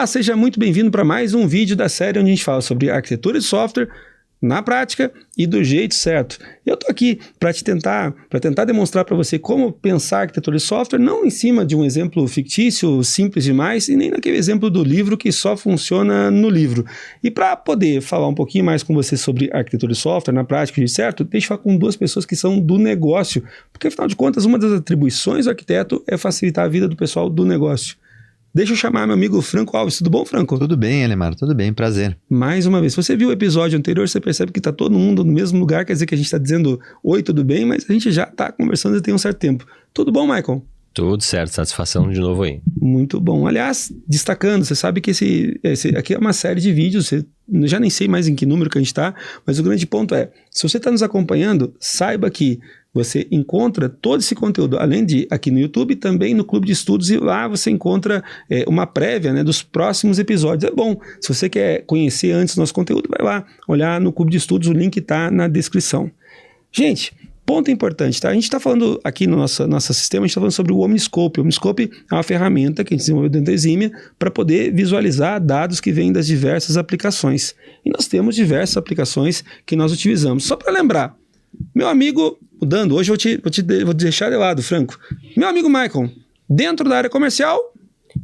Olá, seja muito bem-vindo para mais um vídeo da série onde a gente fala sobre arquitetura de software na prática e do jeito certo. Eu estou aqui para tentar demonstrar para você como pensar arquitetura de software, não em cima de um exemplo fictício, simples demais, e nem naquele exemplo do livro que só funciona no livro. E para poder falar um pouquinho mais com você sobre arquitetura de software na prática e do jeito certo, deixa eu falar com duas pessoas que são do negócio, porque afinal de contas, uma das atribuições do arquiteto é facilitar a vida do pessoal do negócio. Deixa eu chamar meu amigo Franco Alves. Tudo bom, Franco? Tudo bem, Elemar. Tudo bem, prazer. Mais uma vez. Se você viu o episódio anterior, você percebe que está todo mundo no mesmo lugar. Quer dizer que a gente está dizendo oi, tudo bem, mas a gente já está conversando já tem um certo tempo. Tudo bom, Michael? Tudo certo. Satisfação de novo aí. Muito bom. Aliás, destacando, você sabe que esse aqui é uma série de vídeos, eu já nem sei mais em que número que a gente está, mas o grande ponto é, se você está nos acompanhando, saiba que você encontra todo esse conteúdo, além de aqui no YouTube, também no Clube de Estudos, e lá você encontra uma prévia, né, dos próximos episódios. É bom, se você quer conhecer antes do nosso conteúdo, vai lá olhar no Clube de Estudos, o link está na descrição. Gente, ponto importante, tá? A gente está falando aqui no nosso sistema, a gente está falando sobre o Omniscope. O Omniscope é uma ferramenta que a gente desenvolveu dentro da Eximia para poder visualizar dados que vêm das diversas aplicações. E nós temos diversas aplicações que nós utilizamos. Só para lembrar, meu amigo, mudando, hoje eu vou deixar de lado, Franco. Meu amigo Michael, dentro da área comercial...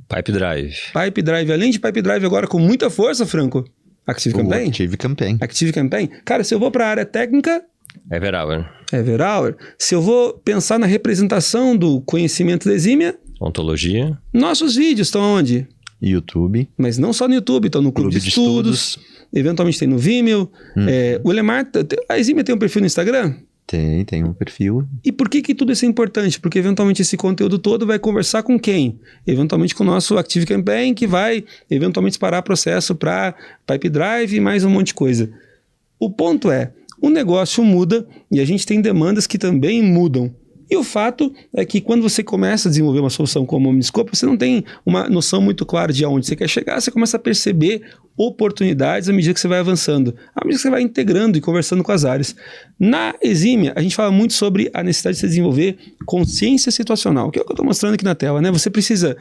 Pipe Drive. Pipe Drive, além de Pipe Drive agora com muita força, Franco. Active Campaign? Active Campaign. Active Campaign. Cara, se eu vou para a área técnica... Everhour. Se eu vou pensar na representação do conhecimento da Eximia... Ontologia. Nossos vídeos estão onde? YouTube. Mas não só no YouTube, estão no Clube de Estudos. Eventualmente tem no Vimeo. O Elemar, a Eximia tem um perfil no Instagram? Tem um perfil. E por que tudo isso é importante? Porque eventualmente esse conteúdo todo vai conversar com quem? Eventualmente com o nosso Active Campaign, que vai eventualmente disparar processo para Pipe Drive e mais um monte de coisa. O ponto é, o negócio muda e a gente tem demandas que também mudam. E o fato é que quando você começa a desenvolver uma solução como o Omniscope, você não tem uma noção muito clara de aonde você quer chegar, você começa a perceber oportunidades à medida que você vai avançando, à medida que você vai integrando e conversando com as áreas. Na Eximia, a gente fala muito sobre a necessidade de você desenvolver consciência situacional, que é o que eu estou mostrando aqui na tela, né? Você precisa,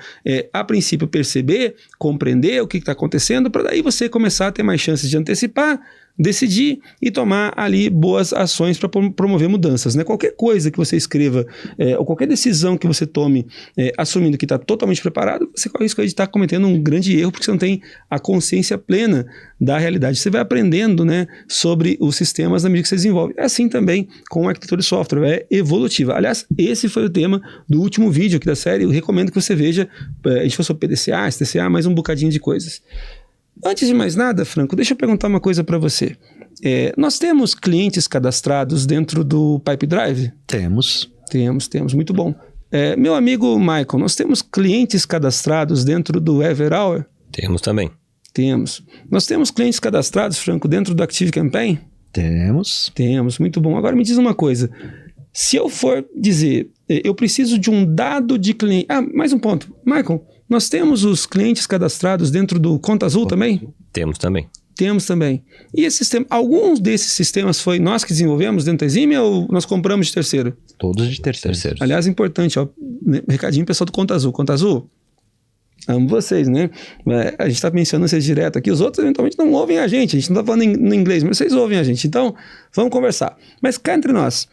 a princípio, perceber, compreender o que está acontecendo, para daí você começar a ter mais chances de antecipar, decidir e tomar ali boas ações para promover mudanças, né? Qualquer coisa que você escreva ou qualquer decisão que você tome assumindo que está totalmente preparado, você corre o risco de estar cometendo um grande erro porque você não tem a consciência plena da realidade. Você vai aprendendo, né, sobre os sistemas na medida que você desenvolve. É assim também com a arquitetura de software, é evolutiva. Aliás, esse foi o tema do último vídeo aqui da série. Eu recomendo que você veja, a gente falou sobre PDCA, STCA, mais um bocadinho de coisas. Antes de mais nada, Franco, deixa eu perguntar uma coisa para você. Nós temos clientes cadastrados dentro do Pipe Drive? Temos. Temos, muito bom. Meu amigo Michael, nós temos clientes cadastrados dentro do Everhour? Temos também. Temos. Nós temos clientes cadastrados, Franco, dentro do Active Campaign? Temos, muito bom. Agora me diz uma coisa. Se eu for dizer, eu preciso de um dado de cliente... mais um ponto. Michael, nós temos os clientes cadastrados dentro do Conta Azul também? Temos também. Temos também. E esse sistema, alguns desses sistemas foi nós que desenvolvemos dentro da Eximia ou nós compramos de terceiro? Todos de terceiro. Aliás, importante, ó, recadinho pessoal do Conta Azul. Conta Azul, amo vocês, né? A gente está mencionando vocês direto aqui, os outros eventualmente não ouvem a gente não está falando em inglês, mas vocês ouvem a gente, então vamos conversar. Mas cá entre nós,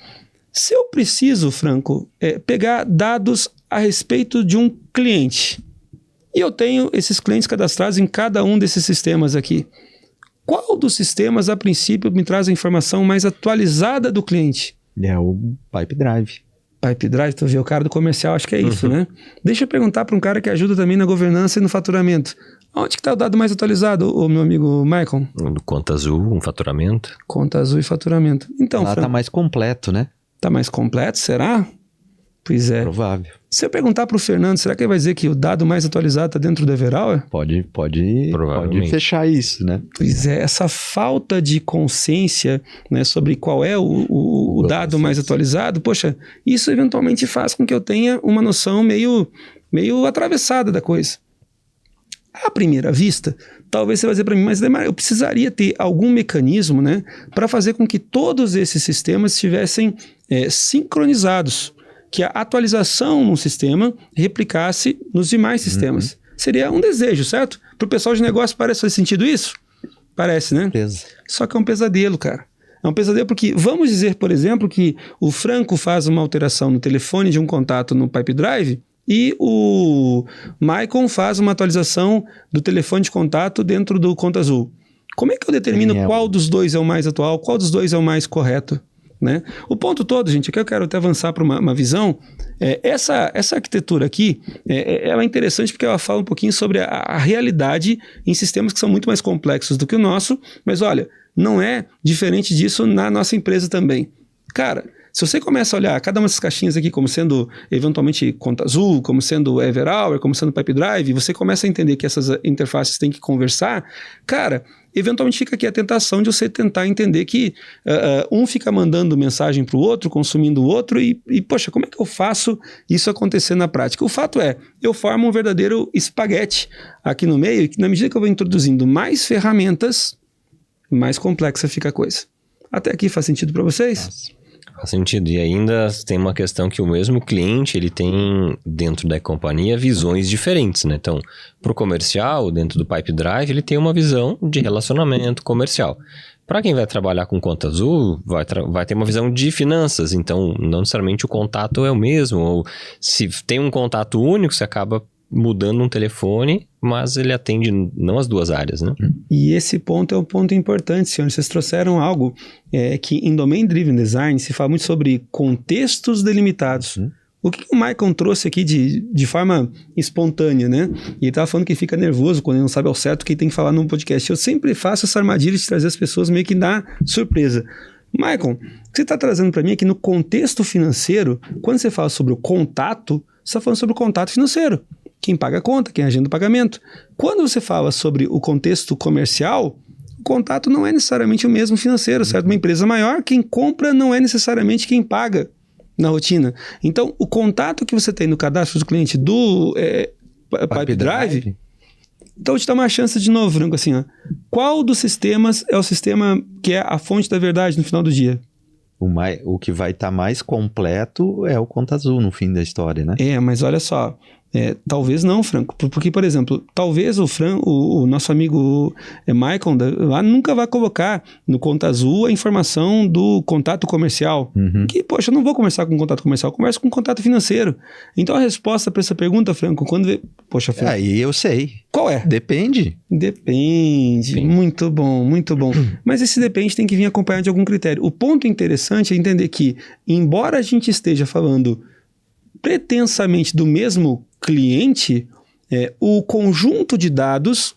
se eu preciso, Franco, pegar dados a respeito de um cliente, e eu tenho esses clientes cadastrados em cada um desses sistemas aqui, qual dos sistemas, a princípio, me traz a informação mais atualizada do cliente? É o Pipe Drive. Pipe Drive, tu vê o cara do comercial, acho que é isso, né? Deixa eu perguntar para um cara que ajuda também na governança e no faturamento. Onde que está o dado mais atualizado, meu amigo Michael? No Conta Azul, faturamento. Conta Azul e faturamento. Então, lá está mais completo, né? Está mais completo, será? Pois é. Provável. Se eu perguntar para o Fernando, será que ele vai dizer que o dado mais atualizado está dentro do Everhour? Pode fechar isso, né? Pois é, essa falta de consciência, né, sobre qual é o dado mais atualizado, poxa, isso eventualmente faz com que eu tenha uma noção meio atravessada da coisa. À primeira vista, talvez você vai dizer para mim, mas Demar, eu precisaria ter algum mecanismo, né, para fazer com que todos esses sistemas estivessem sincronizados, que a atualização no sistema replicasse nos demais sistemas. Seria um desejo, certo? Pro pessoal de negócio parece fazer sentido isso? Parece, né? Só que é um pesadelo, cara. É um pesadelo porque, vamos dizer, por exemplo, que o Franco faz uma alteração no telefone de um contato no Pipe Drive e o Maicon faz uma atualização do telefone de contato dentro do Conta Azul. Como é que eu determino qual dos dois é o mais atual, qual dos dois é o mais correto? Né? O ponto todo, gente, aqui eu quero até avançar para uma visão, essa arquitetura aqui, ela é interessante porque ela fala um pouquinho sobre a realidade em sistemas que são muito mais complexos do que o nosso, mas olha, não é diferente disso na nossa empresa também. Cara, se você começa a olhar cada uma dessas caixinhas aqui como sendo eventualmente Conta Azul, como sendo Everhour, como sendo Pipe Drive, você começa a entender que essas interfaces têm que conversar, cara, eventualmente fica aqui a tentação de você tentar entender que um fica mandando mensagem para o outro, consumindo o outro e, poxa, como é que eu faço isso acontecer na prática? O fato é, eu formo um verdadeiro espaguete aqui no meio e que na medida que eu vou introduzindo mais ferramentas, mais complexa fica a coisa. Até aqui faz sentido para vocês? Faz sentido. E ainda tem uma questão que o mesmo cliente, ele tem dentro da companhia visões diferentes, né? Então, para o comercial, dentro do Pipe Drive, ele tem uma visão de relacionamento comercial. Para quem vai trabalhar com Conta Azul, vai ter uma visão de finanças. Então, não necessariamente o contato é o mesmo. Ou se tem um contato único, você acaba mudando um telefone, mas ele atende não as duas áreas, né? E esse ponto é um ponto importante, senhores. Vocês trouxeram algo que em Domain Driven Design se fala muito sobre contextos delimitados. O que o Maicon trouxe aqui de forma espontânea, né? E ele estava falando que fica nervoso quando ele não sabe ao certo o que tem que falar num podcast. Eu sempre faço essa armadilha de trazer as pessoas meio que na surpresa. Maicon, o que você está trazendo para mim é que no contexto financeiro, quando você fala sobre o contato, você está falando sobre o contato financeiro. Quem paga a conta, quem agenda o pagamento. Quando você fala sobre o contexto comercial, o contato não é necessariamente o mesmo financeiro, certo? Uma empresa maior, quem compra não é necessariamente quem paga na rotina. Então, o contato que você tem no cadastro do cliente do Pipe Drive, então eu te dá uma chance de novo, Franco, assim, ó. Qual dos sistemas é o sistema que é a fonte da verdade no final do dia? O que vai estar mais completo é o Conta Azul no fim da história, né? Mas olha só, talvez não, Franco, porque, por exemplo, talvez o nosso amigo Maicon lá nunca vai colocar no Conta Azul a informação do contato comercial. Que, poxa, eu não vou conversar com contato comercial, eu converso com contato financeiro. Então a resposta para essa pergunta, Franco, poxa, Franco. Aí eu sei. Qual é? Depende. Sim. Muito bom, muito bom. Mas esse depende tem que vir acompanhado de algum critério. O ponto interessante é entender que, embora a gente esteja falando pretensamente do mesmo cliente, o conjunto de dados,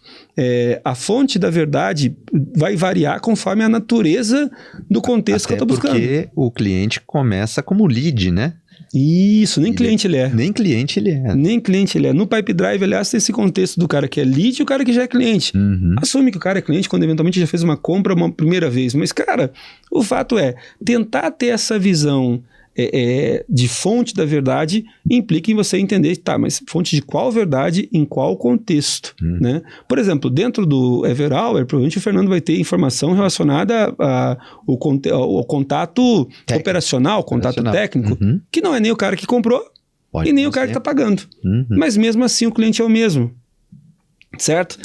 a fonte da verdade vai variar conforme a natureza do contexto que eu estou buscando. Porque o cliente começa como lead, né? Isso, nem cliente ele é. Nem cliente ele é. Nem cliente ele é. No Pipe Drive, aliás, tem esse contexto do cara que é lead e o cara que já é cliente. Assume que o cara é cliente quando eventualmente já fez uma compra uma primeira vez. Mas, cara, o fato é, tentar ter essa visão de fonte da verdade implica em você entender, tá, mas fonte de qual verdade, em qual contexto, né? Por exemplo, dentro do Everhour, provavelmente o Fernando vai ter informação relacionada ao contato operacional, contato técnico, que não é nem o cara que comprou e nem o cara que está pagando. Mas mesmo assim o cliente é o mesmo. Certo?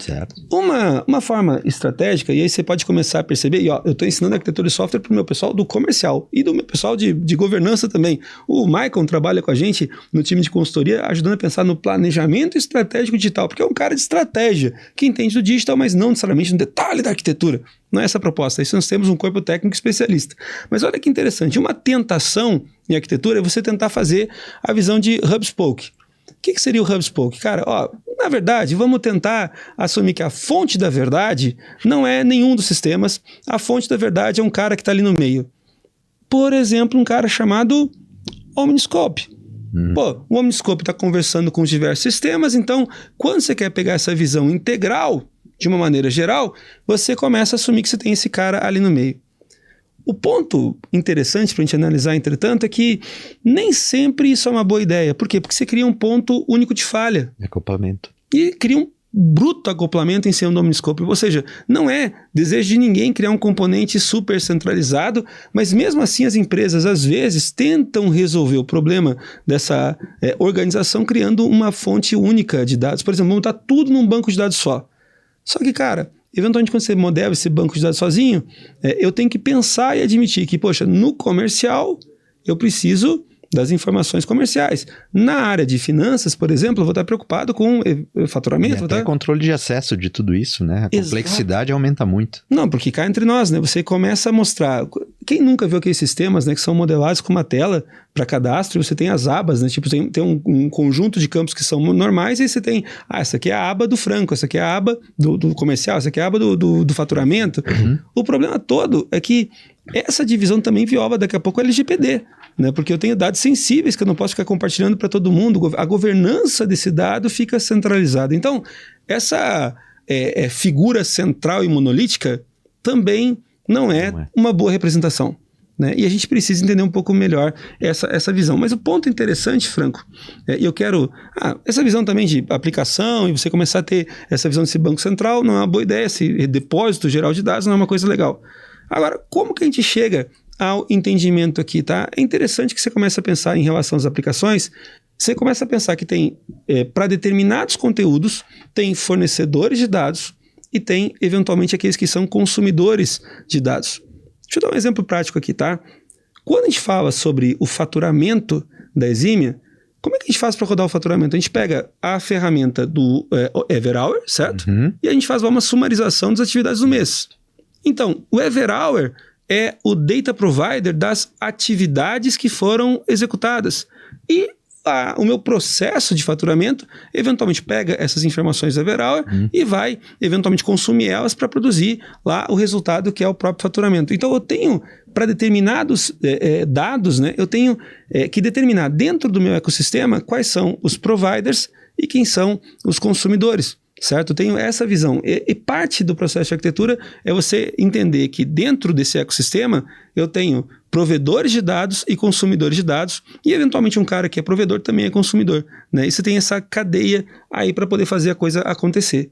Uma forma estratégica, e aí você pode começar a perceber, e ó, eu estou ensinando arquitetura de software para o meu pessoal do comercial e do meu pessoal de governança também. O Maicon trabalha com a gente no time de consultoria, ajudando a pensar no planejamento estratégico digital, porque é um cara de estratégia, que entende do digital, mas não necessariamente no detalhe da arquitetura. Não é essa a proposta, isso nós temos um corpo técnico especialista. Mas olha que interessante, uma tentação em arquitetura é você tentar fazer a visão de hub spoke. O que seria o hub spoke? Cara, na verdade, vamos tentar assumir que a fonte da verdade não é nenhum dos sistemas, a fonte da verdade é um cara que está ali no meio. Por exemplo, um cara chamado Omniscope. O Omniscope está conversando com os diversos sistemas, então, quando você quer pegar essa visão integral, de uma maneira geral, você começa a assumir que você tem esse cara ali no meio. O ponto interessante para a gente analisar, entretanto, é que nem sempre isso é uma boa ideia. Por quê? Porque você cria um ponto único de falha. Acoplamento. E cria um bruto acoplamento em cima do Omniscope. Ou seja, não é desejo de ninguém criar um componente super centralizado, mas mesmo assim as empresas, às vezes, tentam resolver o problema dessa organização criando uma fonte única de dados. Por exemplo, vamos botar tudo num banco de dados só. Só que, cara, eventualmente quando você modela esse banco de dados sozinho, eu tenho que pensar e admitir que, poxa, no comercial eu preciso das informações comerciais. Na área de finanças, por exemplo, eu vou estar preocupado com faturamento. E até controle de acesso de tudo isso, né? A complexidade aumenta muito. Não, porque cá entre nós, né? Você começa a mostrar... Quem nunca viu aqueles sistemas, né, que são modelados com uma tela para cadastro, e você tem as abas, né? Tipo, tem um conjunto de campos que são normais, e aí você tem... essa aqui é a aba do franco, essa aqui é a aba do comercial, essa aqui é a aba do faturamento. O problema todo é que essa divisão também viola daqui a pouco o LGPD, né? Porque eu tenho dados sensíveis que eu não posso ficar compartilhando para todo mundo. A governança desse dado fica centralizada. Então, essa figura central e monolítica também não é uma boa representação, né? E a gente precisa entender um pouco melhor essa visão. Mas o ponto interessante, Franco, eu quero... essa visão também de aplicação e você começar a ter essa visão desse banco central não é uma boa ideia. Esse depósito geral de dados não é uma coisa legal. Agora, como que a gente chega ao entendimento aqui, tá? É interessante que você comece a pensar em relação às aplicações. Você começa a pensar que tem, para determinados conteúdos, tem fornecedores de dados e tem, eventualmente, aqueles que são consumidores de dados. Deixa eu dar um exemplo prático aqui, tá? Quando a gente fala sobre o faturamento da Exímia, como é que a gente faz para rodar o faturamento? A gente pega a ferramenta do Everhour, certo? E a gente faz uma sumarização das atividades do mês. Então, o Everhour é o data provider das atividades que foram executadas. E o meu processo de faturamento eventualmente pega essas informações do Everhour e vai eventualmente consumir elas para produzir lá o resultado que é o próprio faturamento. Então eu tenho, para determinados dados, né, eu tenho que determinar dentro do meu ecossistema quais são os providers e quem são os consumidores. Certo? Eu tenho essa visão. E parte do processo de arquitetura é você entender que dentro desse ecossistema eu tenho provedores de dados e consumidores de dados, e eventualmente um cara que é provedor também é consumidor, né? E você tem essa cadeia aí para poder fazer a coisa acontecer.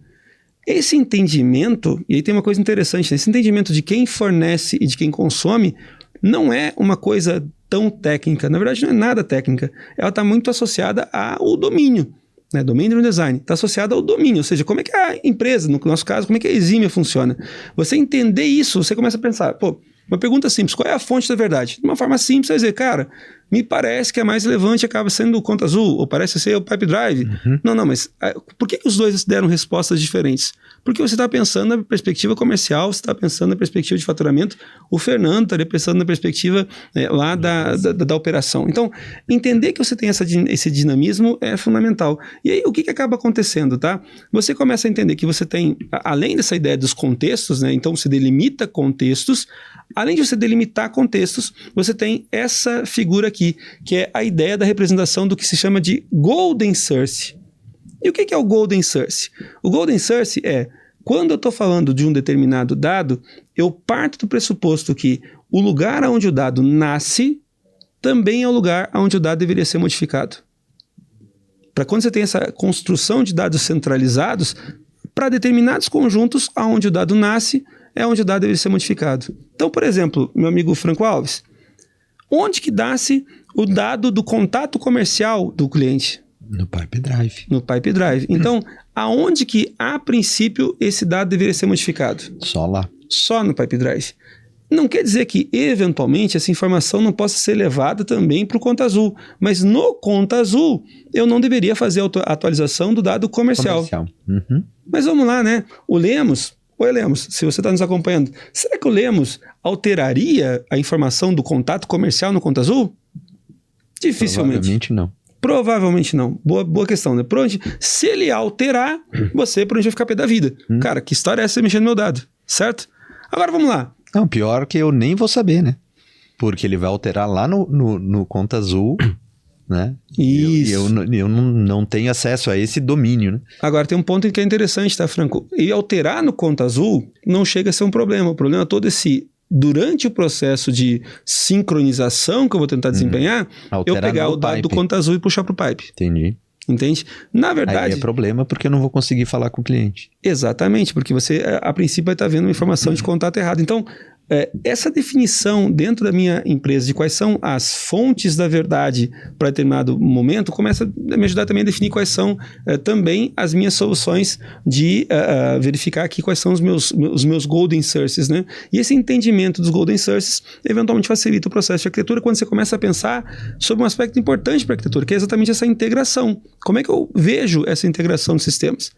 Esse entendimento, e aí tem uma coisa interessante, né? Esse entendimento de quem fornece e de quem consome não é uma coisa tão técnica. Na verdade, não é nada técnica. Ela está muito associada ao domínio. Né, Domain-Driven Design está associado ao domínio, ou seja, como é que a empresa, no nosso caso, como é que a Exímia funciona. Você entender isso, você começa a pensar, uma pergunta simples, qual é a fonte da verdade? De uma forma simples, você vai dizer, cara, me parece que a mais relevante acaba sendo o Conta Azul, ou parece ser o Pipedrive. Não, mas por que os dois deram respostas diferentes? Porque você está pensando na perspectiva comercial, você está pensando na perspectiva de faturamento, o Fernando está pensando na perspectiva lá da operação. Então, entender que você tem esse dinamismo é fundamental. E aí, o que acaba acontecendo, tá? Você começa a entender que você tem, além dessa ideia dos contextos, né? Então, você delimita contextos. Além de você delimitar contextos, você tem essa figura aqui, que é a ideia da representação do que se chama de Golden Source. E o que é o Golden Source? O Golden Source é, quando eu estou falando de um determinado dado, eu parto do pressuposto que o lugar onde o dado nasce também é o lugar onde o dado deveria ser modificado. Para quando você tem essa construção de dados centralizados, para determinados conjuntos onde o dado nasce, é onde o dado deveria ser modificado. Então, por exemplo, meu amigo Franco Alves, onde que nasce o dado do contato comercial do cliente? No Pipedrive. No Pipedrive. Então, aonde que, a princípio, esse dado deveria ser modificado? Só lá. Só no Pipedrive. Não quer dizer que, eventualmente, essa informação não possa ser levada também para o Conta Azul. Mas no Conta Azul, eu não deveria fazer a atualização do dado comercial. Mas vamos lá, né? O Lemos... Oi, Lemos, se você está nos acompanhando, será que o Lemos alteraria a informação do contato comercial no Conta Azul? Dificilmente. Provavelmente não. Provavelmente não. Boa questão, né? Se ele alterar, você por onde vai ficar pé da vida. Cara, que história é essa mexendo no meu dado? Certo? Agora vamos lá. Não, pior que eu nem vou saber, né? Porque ele vai alterar lá no Conta Azul, né? Isso. E eu não tenho acesso a esse domínio, né? Agora tem um ponto que é interessante, tá, Franco? E alterar no Conta Azul não chega a ser um problema. O problema é todo durante o processo de sincronização que eu vou tentar desempenhar, eu pegar o dado do Conta Azul e puxar para o Pipe. Entendi. Entende? Na verdade... Aí é problema porque eu não vou conseguir falar com o cliente. Exatamente, porque você, a princípio, vai estar vendo uma informação de contato errada. Então, essa definição dentro da minha empresa de quais são as fontes da verdade para determinado momento começa a me ajudar também a definir quais são também as minhas soluções de verificar aqui quais são os meus golden sources, né? E esse entendimento dos golden sources eventualmente facilita o processo de arquitetura quando você começa a pensar sobre um aspecto importante para a arquitetura, que é exatamente essa integração. Como é que eu vejo essa integração de sistemas?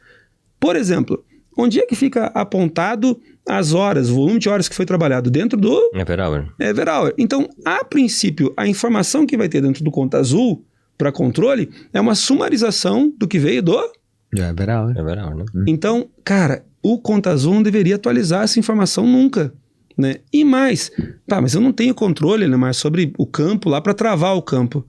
Por exemplo, onde é que fica apontado as horas, o volume de horas que foi trabalhado dentro do Everhour? Então, a princípio, a informação que vai ter dentro do Conta Azul para controle é uma sumarização do que veio do Everhour, né? Então, cara, o Conta Azul não deveria atualizar essa informação nunca, né? E mais, mas eu não tenho controle, né, mais sobre o campo lá para travar o campo.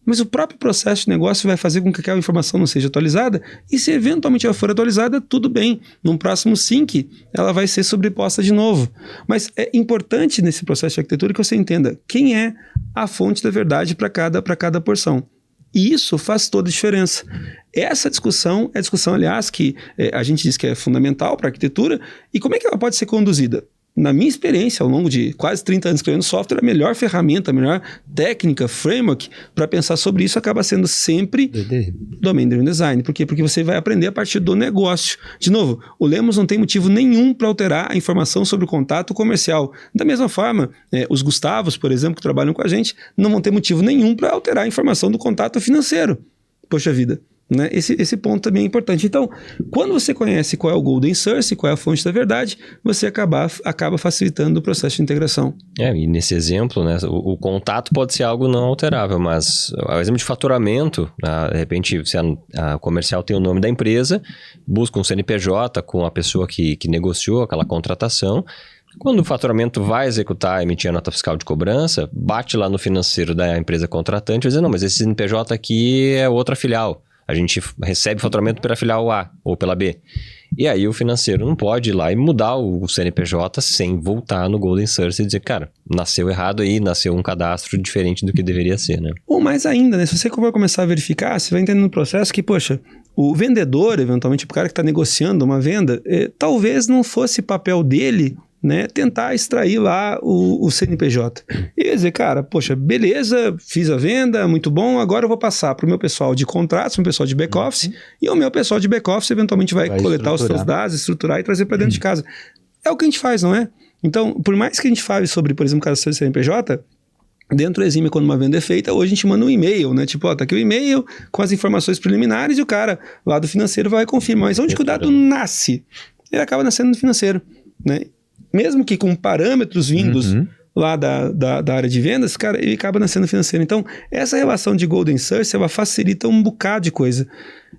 Mas o próprio processo de negócio vai fazer com que aquela informação não seja atualizada, e se eventualmente ela for atualizada, tudo bem. Num próximo sync, ela vai ser sobreposta de novo. Mas é importante nesse processo de arquitetura que você entenda quem é a fonte da verdade para cada porção. E isso faz toda a diferença. Essa discussão é a discussão, aliás, que a gente diz que é fundamental para a arquitetura. E como é que ela pode ser conduzida? Na minha experiência, ao longo de quase 30 anos criando software, a melhor ferramenta, a melhor técnica, framework para pensar sobre isso acaba sendo sempre Domain Driven Design. Por quê? Porque você vai aprender a partir do negócio. De novo, o Lemos não tem motivo nenhum para alterar a informação sobre o contato comercial. Da mesma forma, os Gustavos, por exemplo, que trabalham com a gente, não vão ter motivo nenhum para alterar a informação do contato financeiro. Poxa vida. Né? Esse ponto também é importante. Então, quando você conhece qual é o golden source, qual é a fonte da verdade, você acaba facilitando o processo de integração. E nesse exemplo, né, o contato pode ser algo não alterável, mas o exemplo de faturamento, de repente, se a comercial tem o nome da empresa, busca um CNPJ com a pessoa que negociou aquela contratação. Quando o faturamento vai executar, emitir a nota fiscal de cobrança, bate lá no financeiro da empresa contratante e diz, não, mas esse CNPJ aqui é outra filial. A gente recebe faturamento pela filial A ou pela B. E aí o financeiro não pode ir lá e mudar o CNPJ sem voltar no Golden Source e dizer, cara, nasceu errado aí, nasceu um cadastro diferente do que deveria ser, né? Ou mais ainda, né? Se você vai começar a verificar, você vai entender no processo que, poxa, o vendedor, eventualmente, o cara que está negociando uma venda, talvez não fosse papel dele, né, tentar extrair lá o CNPJ. E dizer, cara, poxa, beleza, fiz a venda, muito bom, agora eu vou passar para o meu pessoal de contratos, o meu pessoal de back-office, e o meu pessoal de back-office eventualmente vai coletar os seus dados, estruturar e trazer para dentro de casa. É o que a gente faz, não é? Então, por mais que a gente fale sobre, por exemplo, o caso do CNPJ, dentro do Exime, quando uma venda é feita, hoje a gente manda um e-mail, né? Tipo, tá aqui o e-mail com as informações preliminares e o cara lá do financeiro vai confirmar. Mas onde que o dado nasce? Ele acaba nascendo no financeiro, né? Mesmo que com parâmetros vindos lá da área de vendas, cara, ele acaba nascendo financeiro. Então, essa relação de Golden Source, ela facilita um bocado de coisa.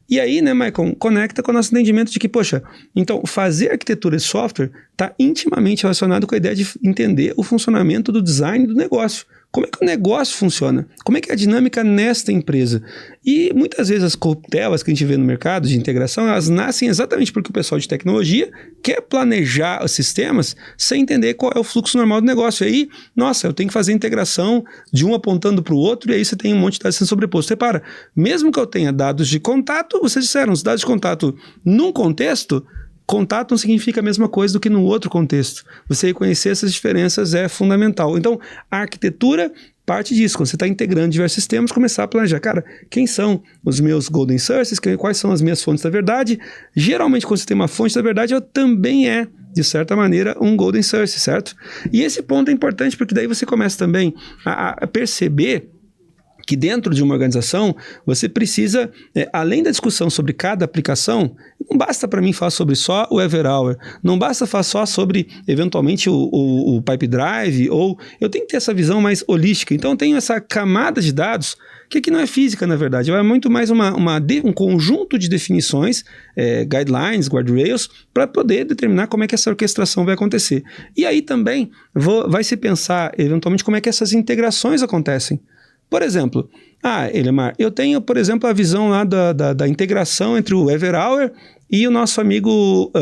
E aí, né, Michael, conecta com o nosso entendimento de que, poxa, então fazer arquitetura de software está intimamente relacionado com a ideia de entender o funcionamento do design do negócio. Como é que o negócio funciona? Como é que é a dinâmica nesta empresa? E muitas vezes as corruptelas que a gente vê no mercado de integração, elas nascem exatamente porque o pessoal de tecnologia quer planejar os sistemas sem entender qual é o fluxo normal do negócio. E aí, nossa, eu tenho que fazer a integração de um apontando para o outro e aí você tem um monte de dados sendo sobreposto. Repara, mesmo que eu tenha dados de contato, vocês disseram, os dados de contato num contexto, contato não significa a mesma coisa do que no outro contexto. Você reconhecer essas diferenças é fundamental. Então, a arquitetura parte disso. Quando você está integrando diversos sistemas, começar a planejar. Cara, quem são os meus golden sources? Quais são as minhas fontes da verdade? Geralmente, quando você tem uma fonte da verdade, ela também é, de certa maneira, um golden source, certo? E esse ponto é importante porque daí você começa também a perceber que dentro de uma organização, você precisa, além da discussão sobre cada aplicação, não basta para mim falar sobre só o Everhour, não basta falar só sobre, eventualmente, o Pipe Drive, ou eu tenho que ter essa visão mais holística. Então, eu tenho essa camada de dados, que aqui não é física, na verdade, é muito mais um conjunto de definições, guidelines, guardrails, para poder determinar como é que essa orquestração vai acontecer. E aí também vai se pensar, eventualmente, como é que essas integrações acontecem. Por exemplo, Elemar, eu tenho, por exemplo, a visão lá da integração entre o Everhour e o nosso amigo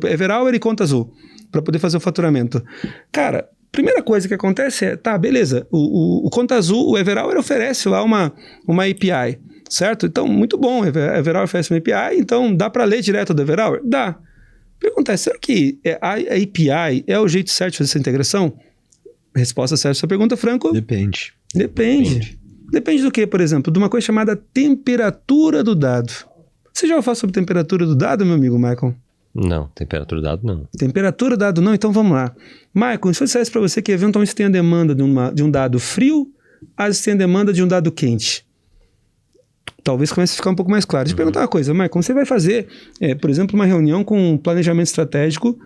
Everhour e Conta Azul, para poder fazer o faturamento. Cara, primeira coisa que acontece é, beleza, o Conta Azul, o Everhour oferece lá uma API, certo? Então, muito bom, o Everhour oferece uma API, então dá para ler direto do Everhour? Dá. Pergunta é, será que a API é o jeito certo de fazer essa integração? Resposta certa à sua pergunta, Franco? Depende. Depende do que, por exemplo? De uma coisa chamada temperatura do dado. Você já ouviu falar sobre temperatura do dado, meu amigo Michael? Não, temperatura do dado não. Temperatura do dado não? Então vamos lá. Michael, se eu dissesse para você que eventualmente você tem a demanda de um dado frio, às vezes tem a demanda de um dado quente. Talvez comece a ficar um pouco mais claro. Deixa eu perguntar uma coisa, Michael. Você vai fazer, por exemplo, uma reunião com um planejamento estratégico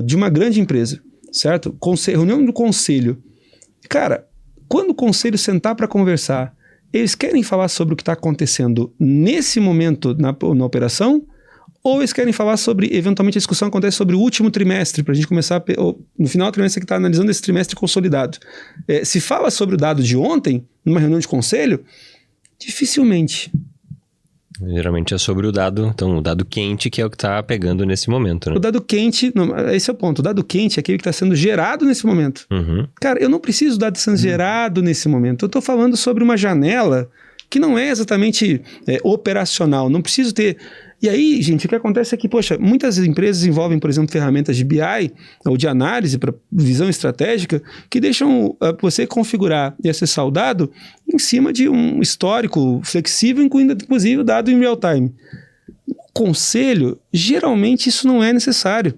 de uma grande empresa, certo? Reunião do conselho. Cara, quando o conselho sentar para conversar, eles querem falar sobre o que está acontecendo nesse momento na operação, ou eles querem falar sobre, eventualmente a discussão acontece sobre o último trimestre, para a gente começar, no final do trimestre que está analisando esse trimestre consolidado. Se fala sobre o dado de ontem, numa reunião de conselho, dificilmente. Geralmente é sobre o dado, então o dado quente que é o que está pegando nesse momento, né? O dado quente, não, esse é o ponto, o dado quente é aquele que está sendo gerado nesse momento. Uhum. Cara, eu não preciso do dado sendo gerado nesse momento, eu estou falando sobre uma janela que não é exatamente operacional, não preciso ter... E aí, gente, o que acontece é que, poxa, muitas empresas envolvem, por exemplo, ferramentas de BI ou de análise para visão estratégica que deixam você configurar e acessar o dado em cima de um histórico flexível, incluindo, inclusive, o dado em real time. No conselho, geralmente isso não é necessário.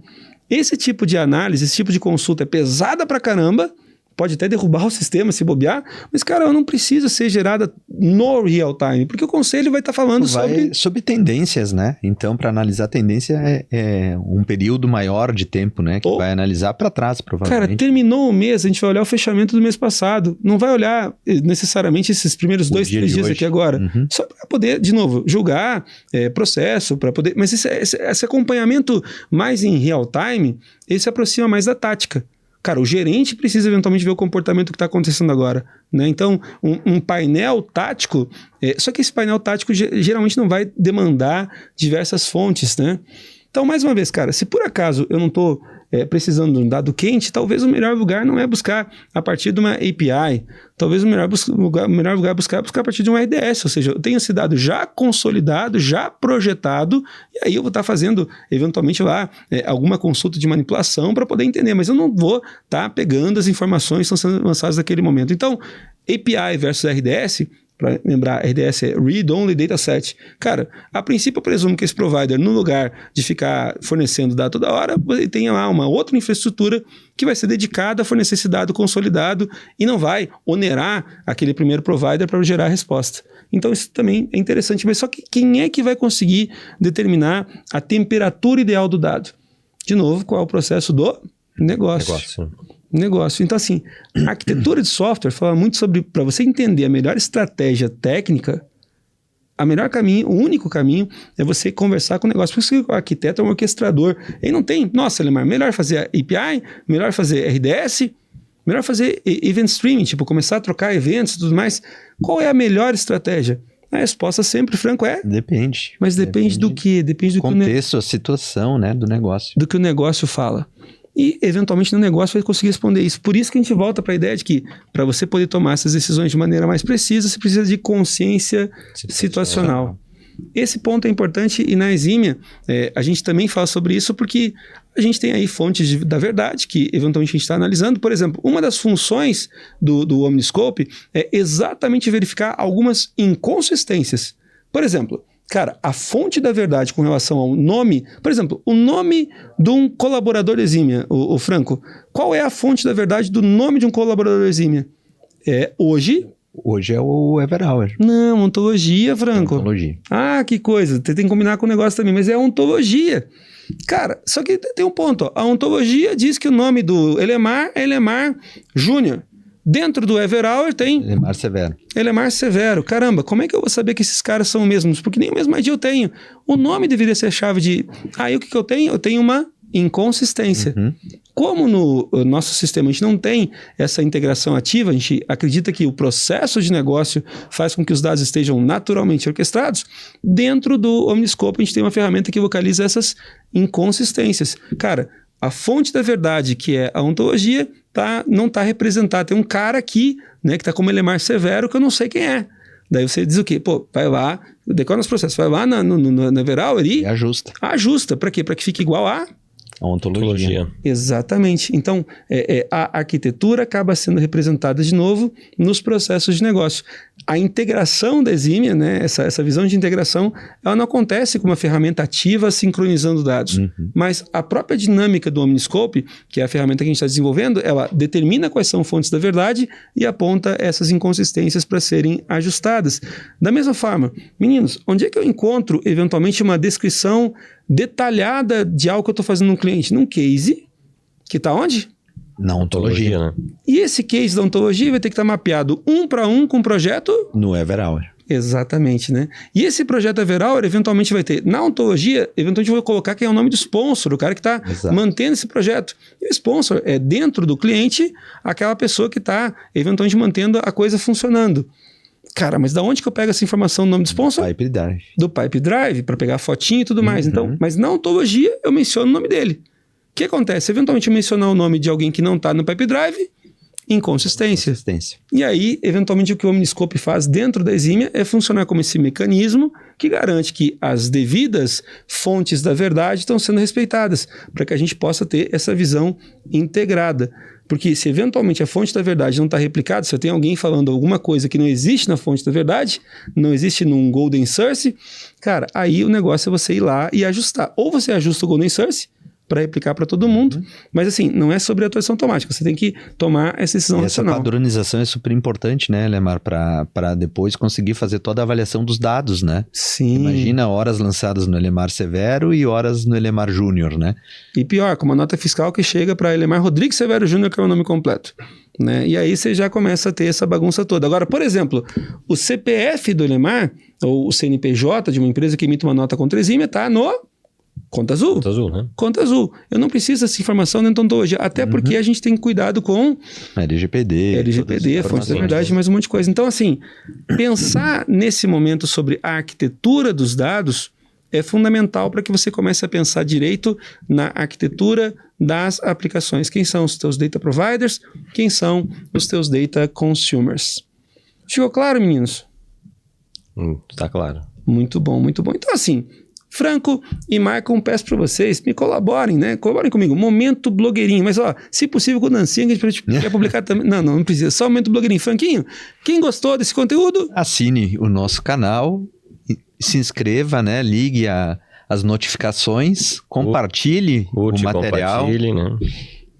Esse tipo de análise, esse tipo de consulta é pesada pra caramba, pode até derrubar o sistema se bobear, mas, cara, ela não precisa ser gerada no real time, porque o conselho vai estar falando sobre tendências, né? Então, para analisar tendência é um período maior de tempo, né? Que vai analisar para trás, provavelmente. Cara, terminou o mês, a gente vai olhar o fechamento do mês passado. Não vai olhar necessariamente esses primeiros 2, 3 dias aqui agora. Uhum. Só para poder, de novo, julgar processo, para poder... Mas esse acompanhamento mais em real time, ele se aproxima mais da tática. Cara, o gerente precisa eventualmente ver o comportamento que está acontecendo agora, né? Então, um painel tático, só que esse painel tático geralmente não vai demandar diversas fontes, né? Então, mais uma vez, cara, se por acaso eu não estou precisando de um dado quente, talvez o melhor lugar não é buscar a partir de uma API, talvez o melhor lugar é buscar a partir de um RDS, ou seja, eu tenho esse dado já consolidado, já projetado, e aí eu vou estar fazendo, eventualmente, lá, alguma consulta de manipulação para poder entender, mas eu não vou estar pegando as informações que estão sendo lançadas naquele momento. Então, API versus RDS, para lembrar, RDS é Read Only Dataset. Cara, a princípio eu presumo que esse provider, no lugar de ficar fornecendo dado toda hora, ele tenha lá uma outra infraestrutura que vai ser dedicada a fornecer esse dado consolidado e não vai onerar aquele primeiro provider para gerar a resposta. Então isso também é interessante, mas só que quem é que vai conseguir determinar a temperatura ideal do dado? De novo, qual é o processo do negócio. Então, assim, a arquitetura de software fala muito sobre, para você entender a melhor estratégia técnica, o único caminho é você conversar com o negócio. Por isso que o arquiteto é um orquestrador. Ele não tem, nossa, Lemar, melhor fazer API, melhor fazer RDS, melhor fazer event streaming, tipo, começar a trocar eventos e tudo mais. Qual é a melhor estratégia? A resposta sempre, Franco, é... Depende. Mas depende do quê? Depende do contexto, a situação, né, do negócio. Do que o negócio fala. E, eventualmente, no negócio vai conseguir responder isso. Por isso que a gente volta para a ideia de que, para você poder tomar essas decisões de maneira mais precisa, você precisa de consciência situacional. Esse ponto é importante e na Exímia a gente também fala sobre isso porque a gente tem aí fontes da verdade que, eventualmente, a gente está analisando. Por exemplo, uma das funções do Omniscope é exatamente verificar algumas inconsistências. Por exemplo... Cara, a fonte da verdade com relação ao nome... Por exemplo, o nome de um colaborador da Exímia, o Franco. Qual é a fonte da verdade do nome de um colaborador da Exímia? Hoje é o Everhour. Não, ontologia, Franco. Ontologia. Ah, que coisa. Você tem que combinar com o negócio também, mas é a ontologia. Cara, só que tem um ponto. Ó. A ontologia diz que o nome do Elemar é Elemar Júnior. Dentro do Everhour tem... Elemar Severo. Caramba, como é que eu vou saber que esses caras são os mesmos? Porque nem o mesmo ID eu tenho. O nome deveria ser a chave de... Aí o que eu tenho? Eu tenho uma inconsistência. Uhum. Como no nosso sistema a gente não tem essa integração ativa, a gente acredita que o processo de negócio faz com que os dados estejam naturalmente orquestrados, dentro do Omniscope a gente tem uma ferramenta que vocaliza essas inconsistências. Cara, a fonte da verdade, que é a ontologia, não está representada. Tem um cara aqui, né, que está como Elemar Severo, que eu não sei quem é. Daí você diz o quê? Pô, vai lá, decora nos processos, vai lá no Everhour e ajusta. Ajusta. Para quê? Para que fique igual a A ontologia. Exatamente. Então, a arquitetura acaba sendo representada de novo nos processos de negócio. A integração da Eximia, né, essa visão de integração, ela não acontece com uma ferramenta ativa sincronizando dados, mas a própria dinâmica do Omniscope, que é a ferramenta que a gente está desenvolvendo, ela determina quais são fontes da verdade e aponta essas inconsistências para serem ajustadas. Da mesma forma, meninos, onde é que eu encontro eventualmente uma descrição detalhada de algo que eu estou fazendo no cliente? Num case, que está onde? Na ontologia, né? E esse case da ontologia vai ter que estar mapeado 1 para 1 com o projeto? No Everhour. Exatamente, né? E esse projeto Everhour, eventualmente vai ter, na ontologia, eventualmente eu vou colocar quem é o nome do sponsor, o cara que está mantendo esse projeto. E o sponsor é, dentro do cliente, aquela pessoa que está, eventualmente, mantendo a coisa funcionando. Cara, mas da onde que eu pego essa informação no nome do sponsor? Pipe Drive. Do Pipe Drive, para pegar a fotinha e tudo mais. Então, mas na ontologia, eu menciono o nome dele. O que acontece? Eventualmente eu mencionar o nome de alguém que não está no Pipe Drive, inconsistência. E aí, eventualmente, o que o Omniscope faz dentro da Eximia é funcionar como esse mecanismo que garante que as devidas fontes da verdade estão sendo respeitadas, para que a gente possa ter essa visão integrada. Porque se eventualmente a fonte da verdade não está replicada, se eu tenho alguém falando alguma coisa que não existe na fonte da verdade, não existe num Golden Source, cara, aí o negócio é você ir lá e ajustar. Ou você ajusta o Golden Source para replicar para todo mundo, mas assim, não é sobre atuação automática, você tem que tomar essa decisão racional. Essa padronização é super importante, né, Lemar, para depois conseguir fazer toda a avaliação dos dados, né? Sim. Imagina horas lançadas no Elemar Severo e horas no Elemar Júnior, né? E pior, com uma nota fiscal que chega para Elemar Rodrigues Severo Júnior, que é o nome completo. Né? E aí você já começa a ter essa bagunça toda. Agora, por exemplo, o CPF do Elemar, ou o CNPJ de uma empresa que emite uma nota contra a Eximia, está no Conta Azul. Conta Azul, né? Conta Azul. Eu não preciso dessa informação dentro da ontologia, até porque a gente tem cuidado com LGPD, fontes da verdade, mais um monte de coisa. Então, assim, pensar nesse momento sobre a arquitetura dos dados é fundamental para que você comece a pensar direito na arquitetura das aplicações. Quem são os teus data providers? Quem são os teus data consumers? Ficou claro, meninos? Tá claro. Muito bom, muito bom. Então, assim, Franco e Marcon, peço para vocês, me colaborem, né? Colaborem comigo. Momento blogueirinho. Mas, ó, se possível, com o Dancinha, que a gente quer publicar também. Não precisa. Só Momento blogueirinho. Franquinho, quem gostou desse conteúdo? Assine o nosso canal, se inscreva, né? Ligue as notificações, compartilhe o material. Compartilhe, né?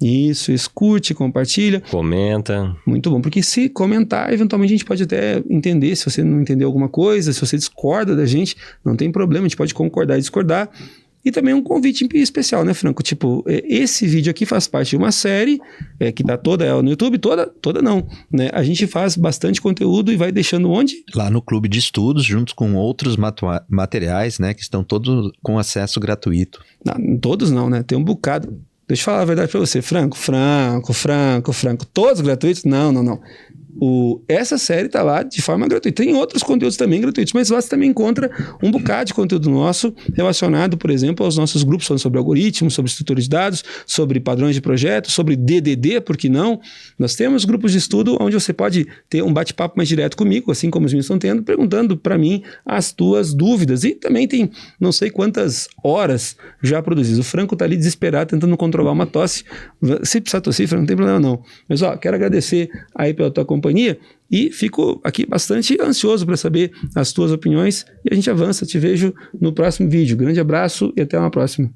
Isso, curte, compartilha. Comenta. Muito bom, porque se comentar, eventualmente a gente pode até entender, se você não entendeu alguma coisa, se você discorda da gente, não tem problema, a gente pode concordar e discordar. E também um convite especial, né, Franco? Tipo, esse vídeo aqui faz parte de uma série que tá toda ela no YouTube, toda não, né? A gente faz bastante conteúdo e vai deixando onde? Lá no Clube de Estudos, junto com outros materiais, né, que estão todos com acesso gratuito. Não, todos não, né? Tem um bocado. Deixa eu falar a verdade para você, Franco, todos gratuitos? Não. Essa série tá lá de forma gratuita. Tem outros conteúdos também gratuitos, mas lá você também encontra um bocado de conteúdo nosso relacionado, por exemplo, aos nossos grupos falando sobre algoritmos, sobre estrutura de dados, sobre padrões de projeto, sobre DDD, por que não? Nós temos grupos de estudo onde você pode ter um bate-papo mais direto comigo, assim como os meninos estão tendo, perguntando para mim as tuas dúvidas. E também tem não sei quantas horas já produzidas. O Franco tá ali desesperado, tentando controlar uma tosse. Se precisar tossir, Franco, não tem problema não. Mas, ó, quero agradecer aí pela tua companhia e fico aqui bastante ansioso para saber as tuas opiniões e a gente avança. Te vejo no próximo vídeo. Grande abraço e até uma próxima.